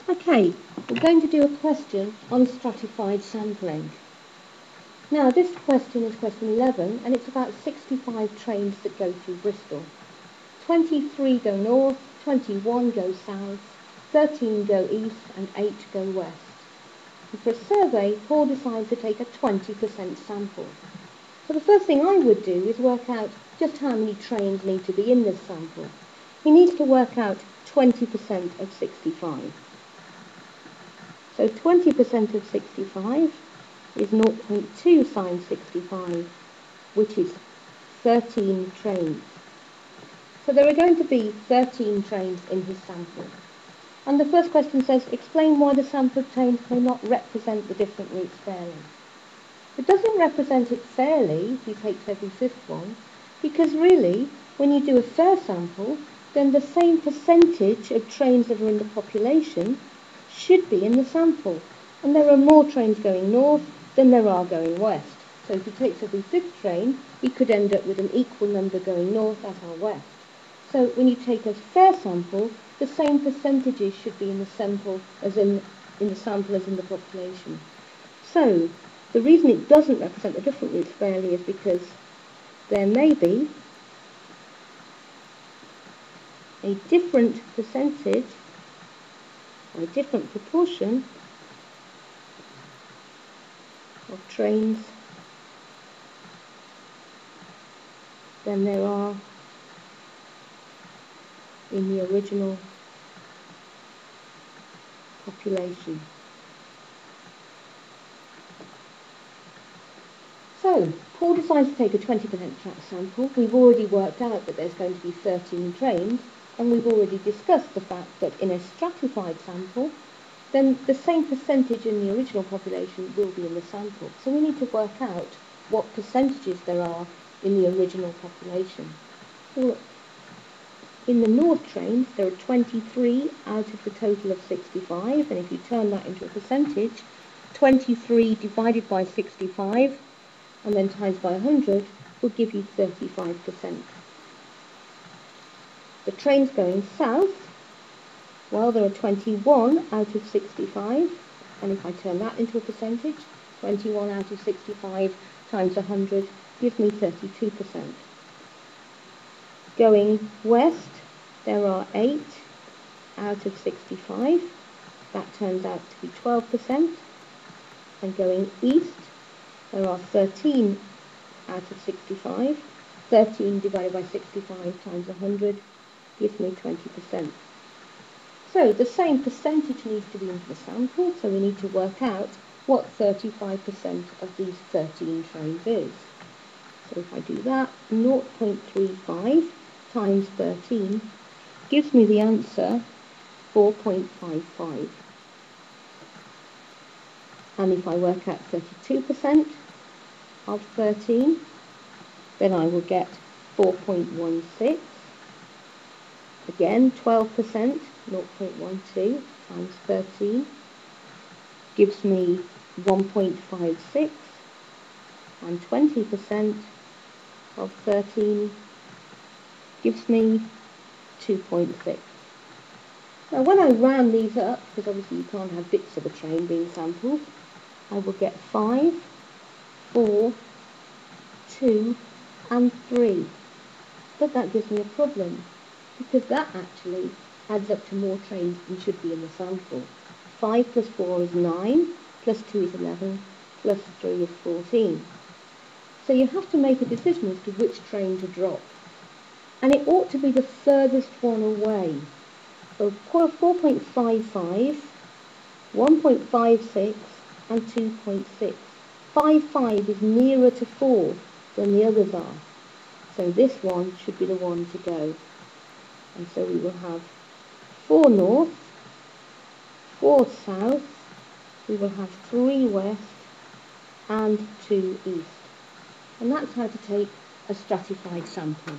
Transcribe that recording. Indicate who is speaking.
Speaker 1: Okay, we're going to do a question on stratified sampling. Now this question is question 11 and it's about 65 trains that go through Bristol. 23 go north, 21 go south, 13 go east and 8 go west. And for a survey, Paul decides to take a 20% sample. So the first thing I would do is work out just how many trains need to be in this sample. He needs to work out 20% of 65. So 20% of 65 is 0.2 sine 65, which is 13 trains. So there are going to be 13 trains in his sample. And the first question says, explain why the sampled trains may not represent the different routes fairly. It doesn't represent it fairly if he takes every fifth one, because really, when you do a fair sample, then the same percentage of trains that are in the population should be in the sample. And there are more trains going north than there are going west. So if he takes every fifth train, he could end up with an equal number going north as are west. So when you take a fair sample, the same percentages should be in the sample as in the sample as in the population. So the reason it doesn't represent the different routes fairly is because there may be a different percentage or a different proportion of trains than there are in the original population. So, Paul decides to take a 20% sample. We've already worked out that there's going to be 13 trains, and we've already discussed the fact that in a stratified sample, then the same percentage in the original population will be in the sample. So we need to work out what percentages there are in the original population. Well, in the north trains, there are 23 out of the total of 65, and if you turn that into a percentage, 23 divided by 65 and then times by 100 will give you 35%. The trains going south, well, there are 21 out of 65, and if I turn that into a percentage, 21 out of 65 times 100 gives me 32%. Going west, there are 8 out of 65, that turns out to be 12%, and going east, there are 13 out of 65, 13 divided by 65 times 100 gives me 20%. So the same percentage needs to be into the sample, so we need to work out what 35% of these 13 trains is. So if I do that, 0.35 times 13 gives me the answer 4.55. And if I work out 32% of 13, then I will get 4.16. Again, 12%, 0.12 times 13 gives me 1.56, and 20% of 13 gives me 2.6. Now when I round these up, because obviously you can't have bits of a train being sampled, I will get 5, 4, 2 and 3. But that gives me a problem, because that actually adds up to more trains than should be in the sample. 5 plus 4 is 9, plus 2 is 11, plus 3 is 14. So you have to make a decision as to which train to drop. And it ought to be the furthest one away. So 4.55, 1.56 and 2.6. 5 is nearer to 4 than the others are. So this one should be the one to go. And so we will have 4 north, 4 south, we will have 3 west and 2 east. And that's how to take a stratified sample.